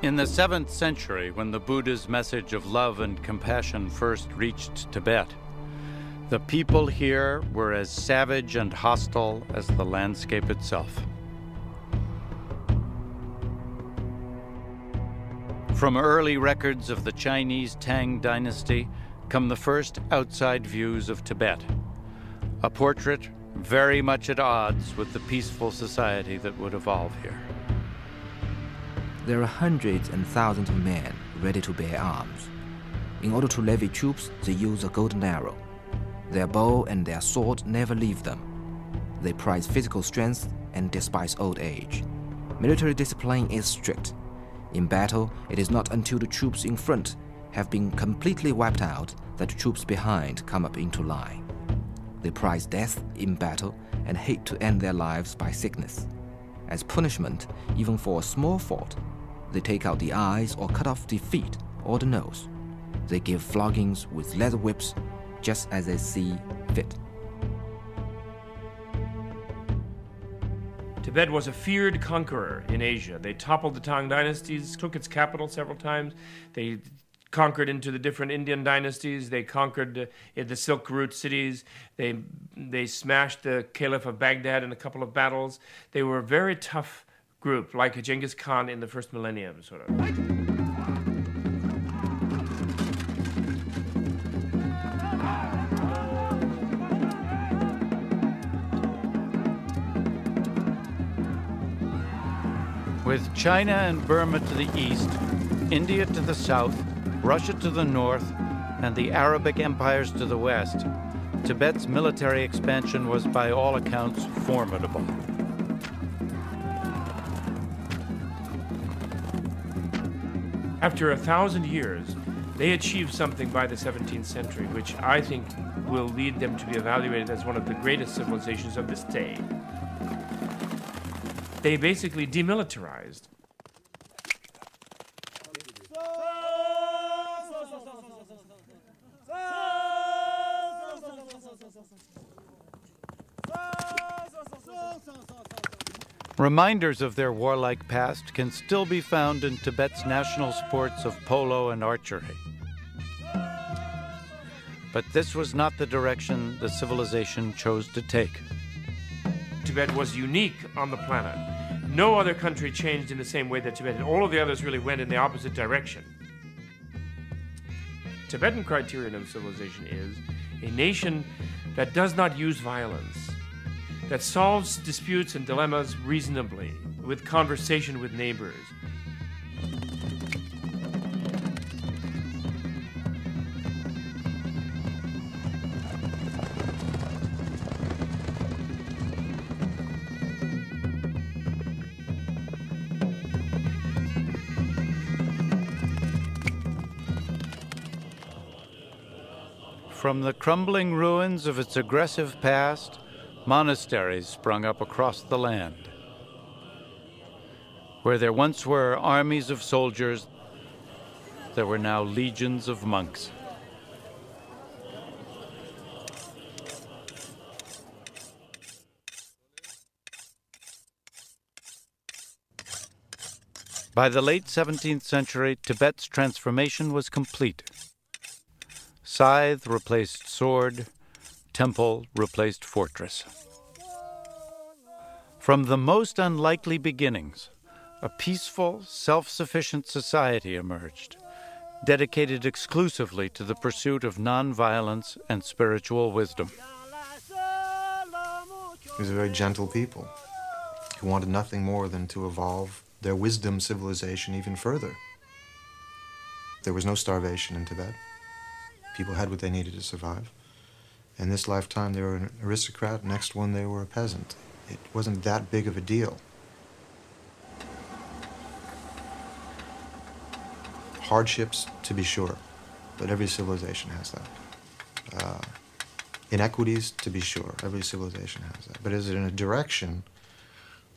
In the 7th century, when the Buddha's message of love and compassion first reached Tibet, the people here were as savage and hostile as the landscape itself. From early records of the Chinese Tang dynasty come the first outside views of Tibet, a portrait very much at odds with the peaceful society that would evolve here. There are hundreds and thousands of men ready to bear arms. In order to levy troops, they use a golden arrow. Their bow and their sword never leave them. They prize physical strength and despise old age. Military discipline is strict. In battle, it is not until the troops in front have been completely wiped out that the troops behind come up into line. They prize death in battle and hate to end their lives by sickness. As punishment, even for a small fault, they take out the eyes or cut off the feet or the nose. They give floggings with leather whips just as they see fit. Tibet was a feared conqueror in Asia. They toppled the Tang dynasties, took its capital several times. They conquered into the different Indian dynasties. They conquered the Silk Route cities. They smashed the Caliph of Baghdad in a couple of battles. They were a very tough group, like a Genghis Khan in the first millennium, sort of. With China and Burma to the east, India to the south, Russia to the north, and the Arabic empires to the west, Tibet's military expansion was by all accounts formidable. After 1,000 years, they achieved something by the 17th century, which I think will lead them to be evaluated as one of the greatest civilizations of this day. They basically demilitarized. Reminders of their warlike past can still be found in Tibet's national sports of polo and archery. But this was not the direction the civilization chose to take. Tibet was unique on the planet. No other country changed in the same way that Tibet did. All of the others really went in the opposite direction. Tibetan criterion of civilization is a nation that does not use violence, that solves disputes and dilemmas reasonably, with conversation with neighbors. From the crumbling ruins of its aggressive past, monasteries sprung up across the land. Where there once were armies of soldiers, there were now legions of monks. By the late 17th century, Tibet's transformation was complete. Scythe replaced sword, temple replaced fortress. From the most unlikely beginnings, a peaceful, self-sufficient society emerged, dedicated exclusively to the pursuit of non-violence and spiritual wisdom. He was a very gentle people who wanted nothing more than to evolve their wisdom civilization even further. There was no starvation in Tibet. People had what they needed to survive. In this lifetime, they were an aristocrat. Next one, they were a peasant. It wasn't that big of a deal. Hardships, to be sure, but every civilization has that. Inequities, to be sure, every civilization has that. But is it in a direction?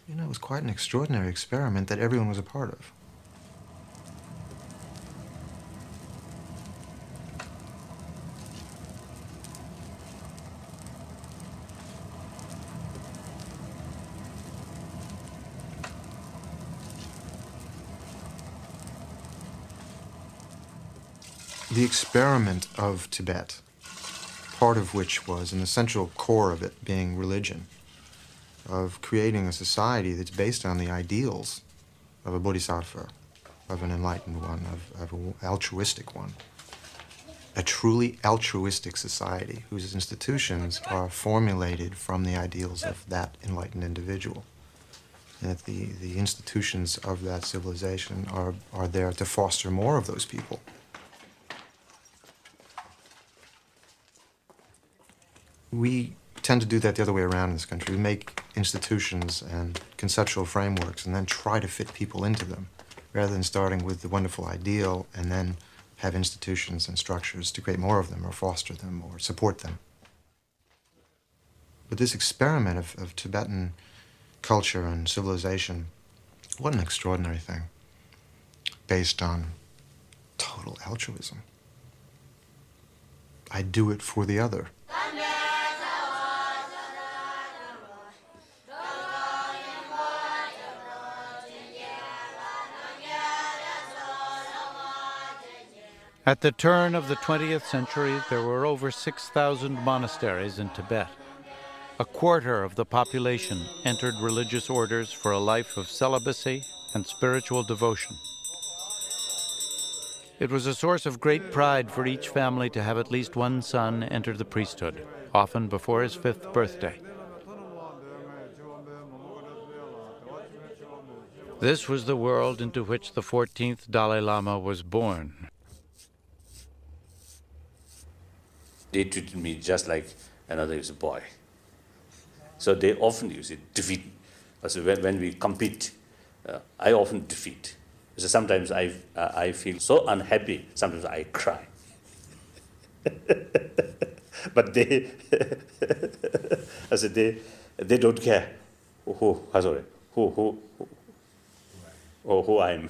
You know, it was quite an extraordinary experiment that everyone was a part of. The experiment of Tibet, part of which was an essential core of it being religion, of creating a society that's based on the ideals of a bodhisattva, of an enlightened one, of an altruistic one. A truly altruistic society whose institutions are formulated from the ideals of that enlightened individual. And that the institutions of that civilization are there to foster more of those people. We tend to do that the other way around in this country. We make institutions and conceptual frameworks and then try to fit people into them, rather than starting with the wonderful ideal and then have institutions and structures to create more of them or foster them or support them. But this experiment of Tibetan culture and civilization, what an extraordinary thing, based on total altruism. I do it for the other. At the turn of the 20th century, there were over 6,000 monasteries in Tibet. A quarter of the population entered religious orders for a life of celibacy and spiritual devotion. It was a source of great pride for each family to have at least one son enter the priesthood, often before his 5th birthday. This was the world into which the 14th Dalai Lama was born. They treated me just like another boy. So they often use it, defeat. So when we compete, I often defeat. So sometimes I feel so unhappy, sometimes I cry. But they, I said, they don't care who I am.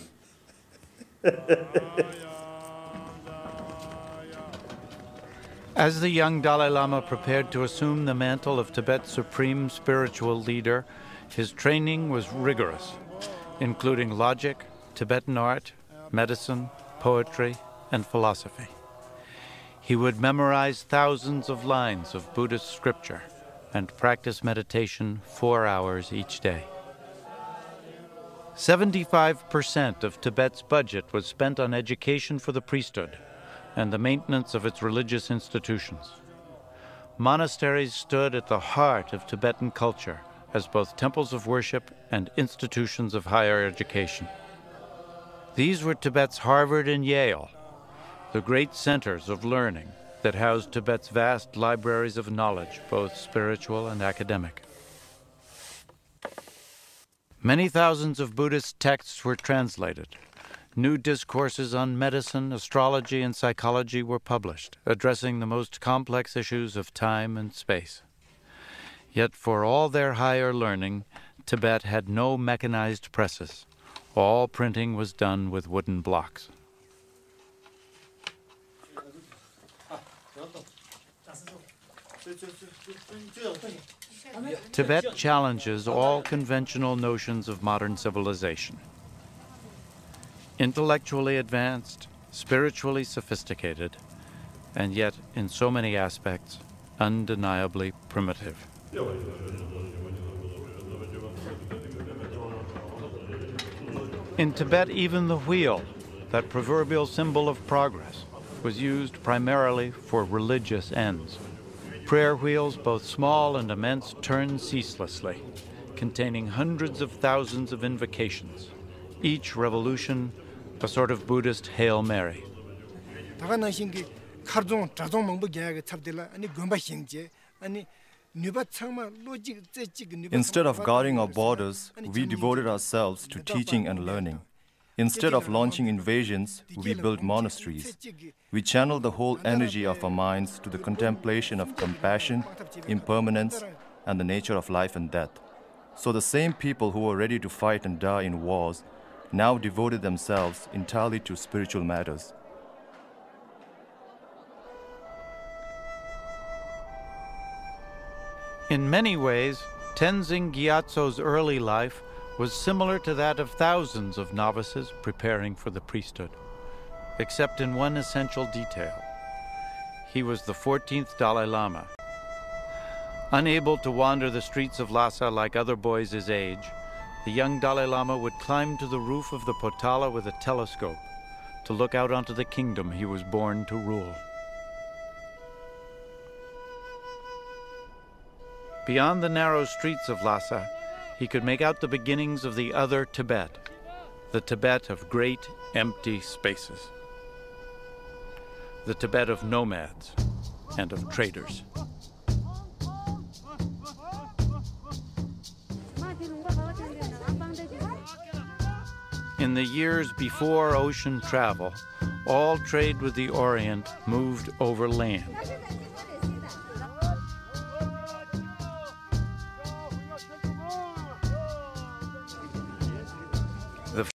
As the young Dalai Lama prepared to assume the mantle of Tibet's supreme spiritual leader, his training was rigorous, including logic, Tibetan art, medicine, poetry, and philosophy. He would memorize thousands of lines of Buddhist scripture and practice meditation 4 hours each day. 75% of Tibet's budget was spent on education for the priesthood and the maintenance of its religious institutions. Monasteries stood at the heart of Tibetan culture as both temples of worship and institutions of higher education. These were Tibet's Harvard and Yale, the great centers of learning that housed Tibet's vast libraries of knowledge, both spiritual and academic. Many thousands of Buddhist texts were translated. New discourses on medicine, astrology, and psychology were published, addressing the most complex issues of time and space. Yet for all their higher learning, Tibet had no mechanized presses. All printing was done with wooden blocks. Tibet challenges all conventional notions of modern civilization. Intellectually advanced, spiritually sophisticated, and yet, in so many aspects, undeniably primitive. In Tibet, even the wheel, that proverbial symbol of progress, was used primarily for religious ends. Prayer wheels, both small and immense, turned ceaselessly, containing hundreds of thousands of invocations, each revolution a sort of Buddhist Hail Mary. Instead of guarding our borders, we devoted ourselves to teaching and learning. Instead of launching invasions, we built monasteries. We channeled the whole energy of our minds to the contemplation of compassion, impermanence, and the nature of life and death. So the same people who were ready to fight and die in wars now devoted themselves entirely to spiritual matters. In many ways, Tenzin Gyatso's early life was similar to that of thousands of novices preparing for the priesthood. except in one essential detail. He was the 14th Dalai Lama. Unable to wander the streets of Lhasa like other boys his age, the young Dalai Lama would climb to the roof of the Potala with a telescope to look out onto the kingdom he was born to rule. Beyond the narrow streets of Lhasa, he could make out the beginnings of the other Tibet, the Tibet of great empty spaces, the Tibet of nomads and of traders. In the years before ocean travel, all trade with the Orient moved over land.